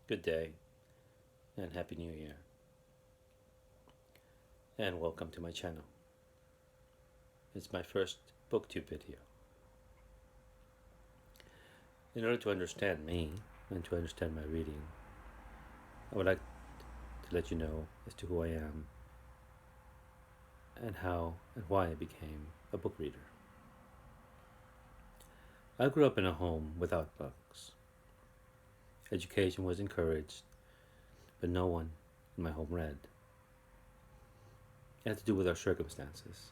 Good day, and Happy New Year, and welcome to my channel. It's my first BookTube video. In order to understand me and to understand my reading, I would like to let you know as to who I am and how and why I became a book reader. I grew up in a home without books. Education was encouraged, but no one in my home read. It had to do with our circumstances.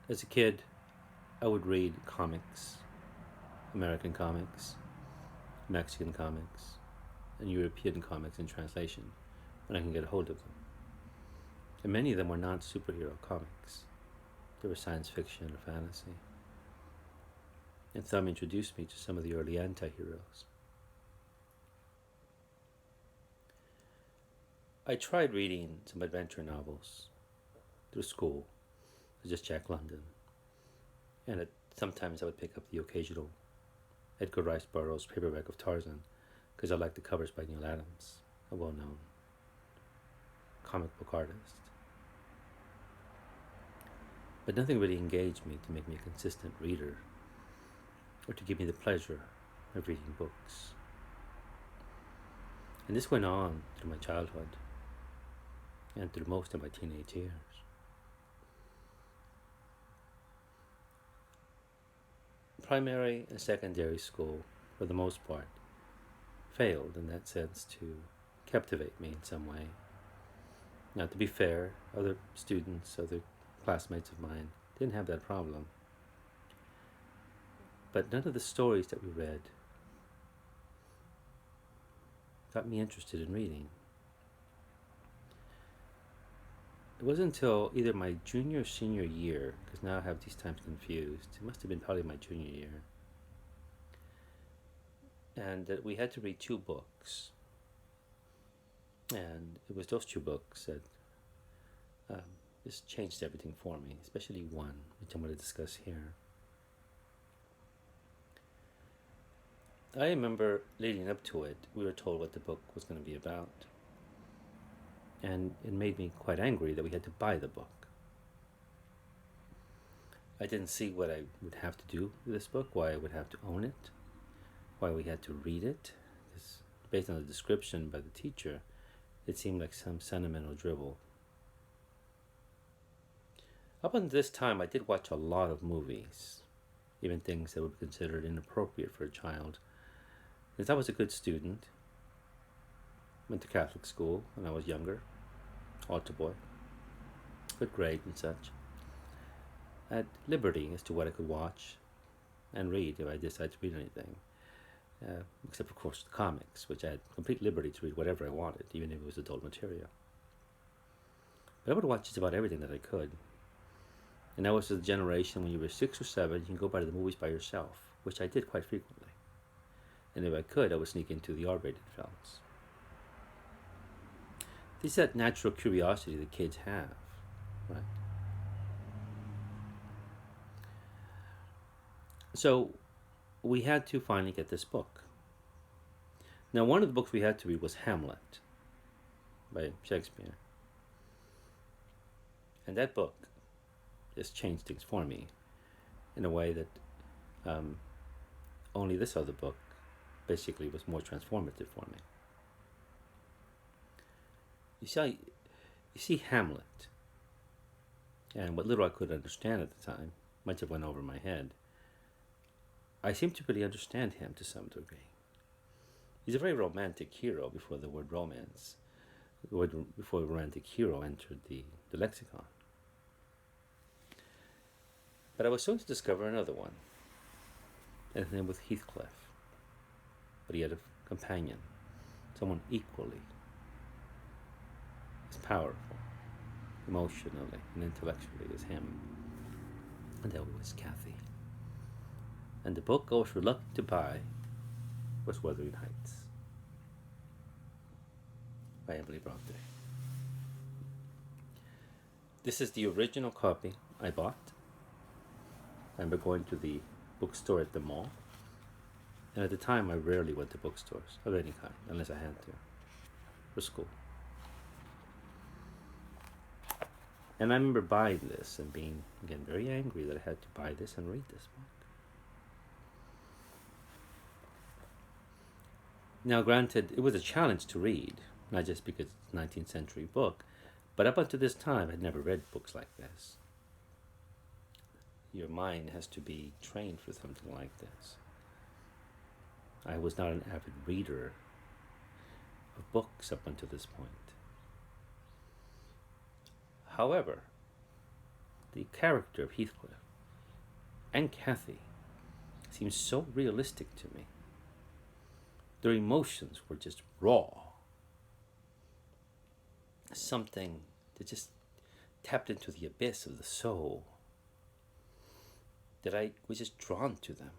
As a kid, I would read comics, American comics, Mexican comics, and European comics in translation when I can get a hold of them. And many of them were non-superhero comics. They were science fiction or fantasy. And Thumb introduced me to some of the early anti-heroes. I tried reading some adventure novels through school, such as Jack London, and sometimes I would pick up the occasional Edgar Rice Burroughs paperback of Tarzan because I liked the covers by Neil Adams, a well-known comic book artist. But nothing really engaged me to make me a consistent reader or to give me the pleasure of reading books. And this went on through my childhood and through most of my teenage years. Primary and secondary school, for the most part, failed in that sense to captivate me in some way. Now, to be fair, other students, other classmates of mine didn't have that problem. But none of the stories that we read got me interested in reading. It wasn't until either my junior or senior year, because now I have these times confused, it must have been probably my junior year, and that we had to read 2 books. And it was those 2 books that just changed everything for me, especially one, which I'm going to discuss here. I remember leading up to it, we were told what the book was going to be about. And it made me quite angry that we had to buy the book. I didn't see what I would have to do with this book, why I would have to own it, why we had to read it. Because based on the description by the teacher, it seemed like some sentimental dribble. Up until this time, I did watch a lot of movies, even things that would be considered inappropriate for a child. Since I was a good student, went to Catholic school when I was younger, altar boy, good grades and such. I had liberty as to what I could watch and read if I decided to read anything, except of course the comics, which I had complete liberty to read whatever I wanted, even if it was adult material. But I would watch just about everything that I could. And that was the generation when you were 6 or 7, you can go by the movies by yourself, which I did quite frequently. And if I could, I would sneak into the R-rated films. This is that natural curiosity that kids have, right? So we had to finally get this book. Now, one of the books we had to read was Hamlet by Shakespeare. And that book just changed things for me in a way that only this other book basically was more transformative for me. You see Hamlet, and what little I could understand at the time, much of it went over my head. I seem to really understand him to some degree. He's a very romantic hero before the word romance, before romantic hero entered the lexicon. But I was soon to discover another one, and his name was Heathcliff. But he had a companion, someone equally as powerful, emotionally and intellectually as him, and that was Kathy. And the book I was reluctant to buy was Wuthering Heights by Emily Bronte. This is the original copy I bought. I remember going to the bookstore at the mall And at the time, I rarely went to bookstores of any kind, unless I had to, for school. And I remember buying this and being, again, very angry that I had to buy this and read this book. Now, granted, it was a challenge to read, not just because it's a 19th century book, but up until this time, I had never read books like this. Your mind has to be trained for something like this. I was not an avid reader of books up until this point. However, the character of Heathcliff and Cathy seemed so realistic to me. Their emotions were just raw. Something that just tapped into the abyss of the soul, that I was just drawn to them.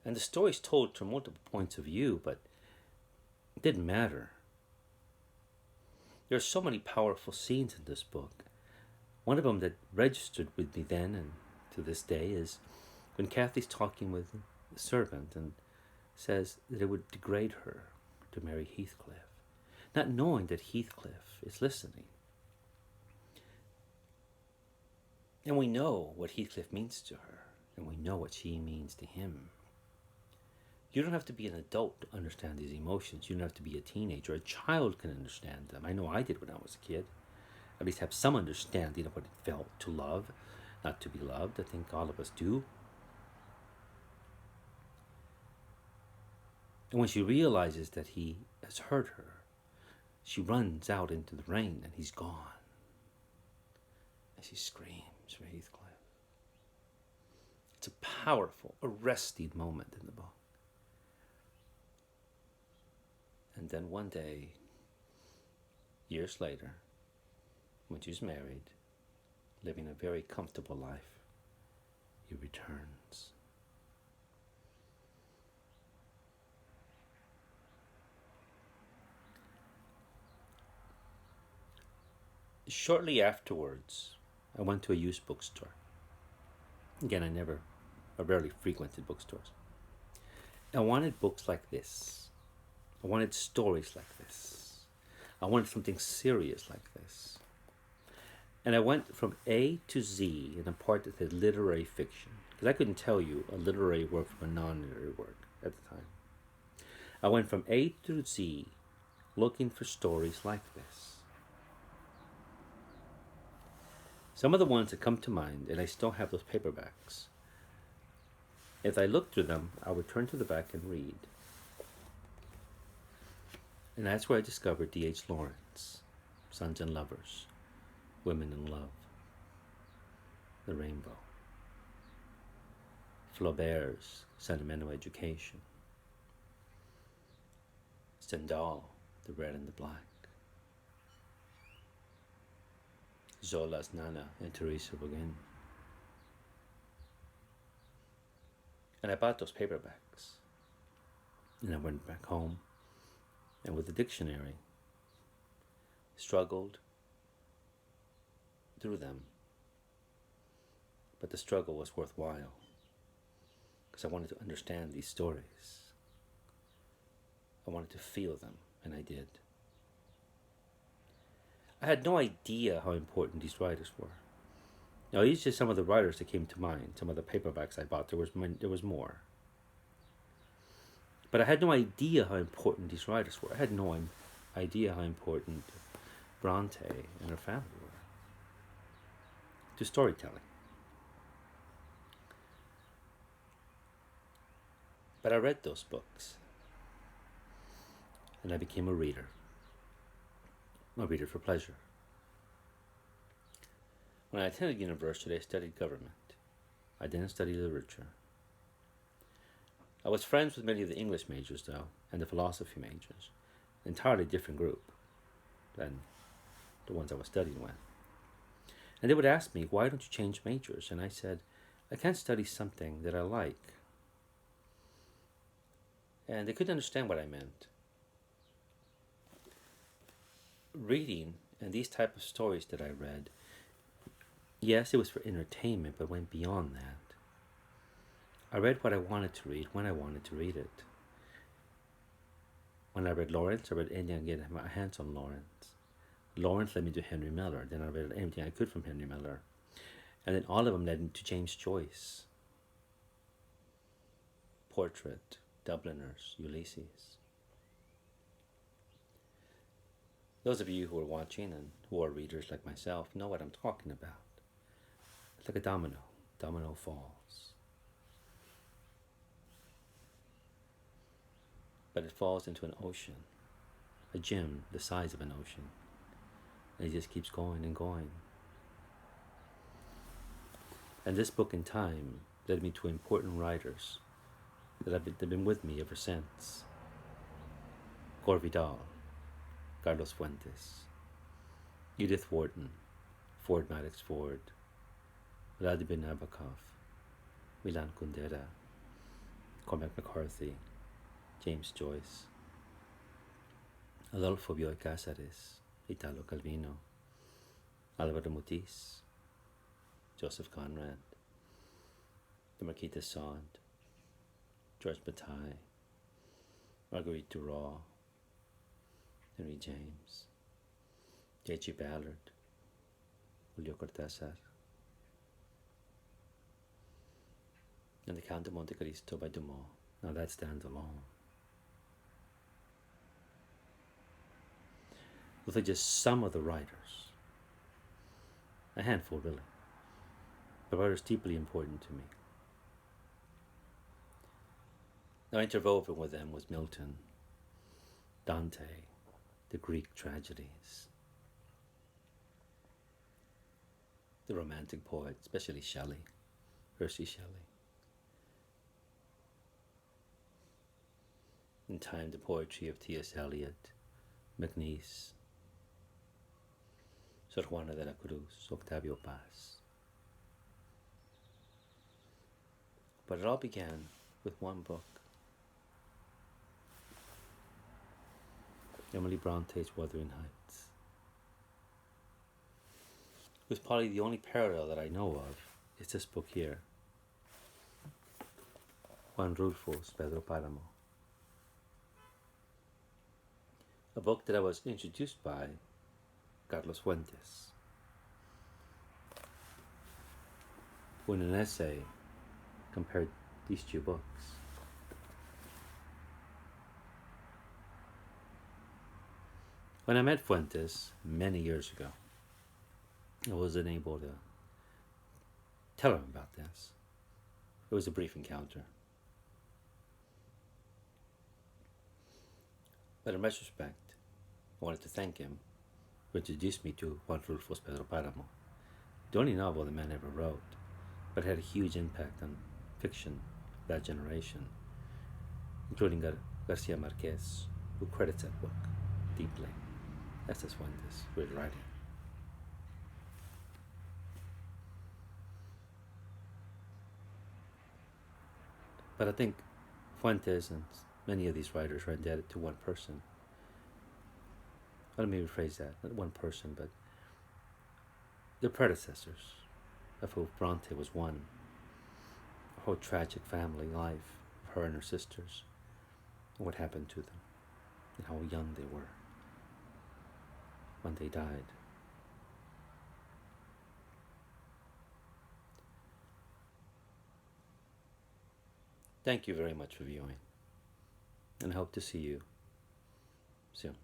And the story's told from multiple points of view, but it didn't matter. There are so many powerful scenes in this book. One of them that registered with me then and to this day is when Cathy's talking with the servant and says that it would degrade her to marry Heathcliff, not knowing that Heathcliff is listening. And we know what Heathcliff means to her, and we know what she means to him. You don't have to be an adult to understand these emotions. You don't have to be a teenager. A child can understand them. I know I did when I was a kid. At least have some understanding of what it felt to love, not to be loved. I think all of us do. And when she realizes that he has hurt her, she runs out into the rain and he's gone. And she screams for Heathcliff. It's a powerful, arresting moment in the book. And then one day, years later, when she's married, living a very comfortable life, he returns. Shortly afterwards, I went to a used bookstore. Again, I rarely frequented bookstores. I wanted books like this. I wanted stories like this. I wanted something serious like this. And I went from A to Z in a part that said literary fiction, because I couldn't tell you a literary work from a non-literary work at the time. I went from A to Z looking for stories like this. Some of the ones that come to mind, and I still have those paperbacks, if I looked through them, I would turn to the back and read. And that's where I discovered D.H. Lawrence, Sons and Lovers, Women in Love, The Rainbow, Flaubert's Sentimental Education, Stendhal, The Red and the Black, Zola's Nana and Teresa Bogin. And I bought those paperbacks. And I went back home, and with the dictionary, struggled through them. But the struggle was worthwhile, because I wanted to understand these stories. I wanted to feel them, and I did. I had no idea how important these writers were. Now, these are just some of the writers that came to mind, some of the paperbacks I bought. There was more. But I had no idea how important these writers were. I had no idea how important Bronte and her family were to storytelling. But I read those books, and I became a reader for pleasure. When I attended university, I studied government. I didn't study literature. I was friends with many of the English majors, though, and the philosophy majors. An entirely different group than the ones I was studying with. And they would ask me, why don't you change majors? And I said, I can't study something that I like. And they couldn't understand what I meant. Reading and these type of stories that I read, yes, it was for entertainment, but went beyond that. I read what I wanted to read when I wanted to read it. When I read Lawrence, I read anything I could get my hands on Lawrence. Lawrence led me to Henry Miller. Then I read anything I could from Henry Miller. And then all of them led me to James Joyce. Portrait, Dubliners, Ulysses. Those of you who are watching and who are readers like myself know what I'm talking about. It's like a domino. Domino falls. But it falls into an ocean. A gem the size of an ocean. And it just keeps going and going. And this book in time led me to important writers that have been with me ever since. Gore Vidal, Carlos Fuentes, Edith Wharton, Ford Madox Ford, Vladimir Nabokov, Milan Kundera, Cormac McCarthy, James Joyce, Adolfo Bioy Cáceres, Italo Calvino, Álvaro Mutis, Joseph Conrad, the Marquis de Sade, George Bataille, Marguerite Duras, Henry James, J.G. Ballard, Julio Cortázar, and the Count de Monte Cristo by Dumas. Now that stands alone. Those are just some of the writers. A handful, really. But writers deeply important to me. Now interwoven with them was Milton, Dante, the Greek tragedies, the romantic poets, especially Shelley, Percy Shelley. In time, the poetry of T.S. Eliot, MacNeice, Sor Juana de la Cruz, Octavio Paz. But it all began with one book. Emily Bronte's Wuthering Heights. It was probably the only parallel that I know of. It's this book here. Juan Rulfo's Pedro Páramo. A book that I was introduced by Carlos Fuentes, who in an essay compared these two books. When I met Fuentes many years ago, I wasn't able to tell him about this. It was a brief encounter. But in retrospect, I wanted to thank him for introducing me to Juan Rulfo's Pedro Páramo, the only novel the man ever wrote, but had a huge impact on fiction of that generation, including Garcia Marquez, who credits that book deeply. That's just Fuentes with writing. But I think Fuentes and many of these writers are indebted to one person. Let me rephrase that. Not one person, but their predecessors, of whom Bronte was one. Her whole tragic family life of her and her sisters, and what happened to them, and how young they were when they died. Thank you very much for viewing, and I hope to see you soon.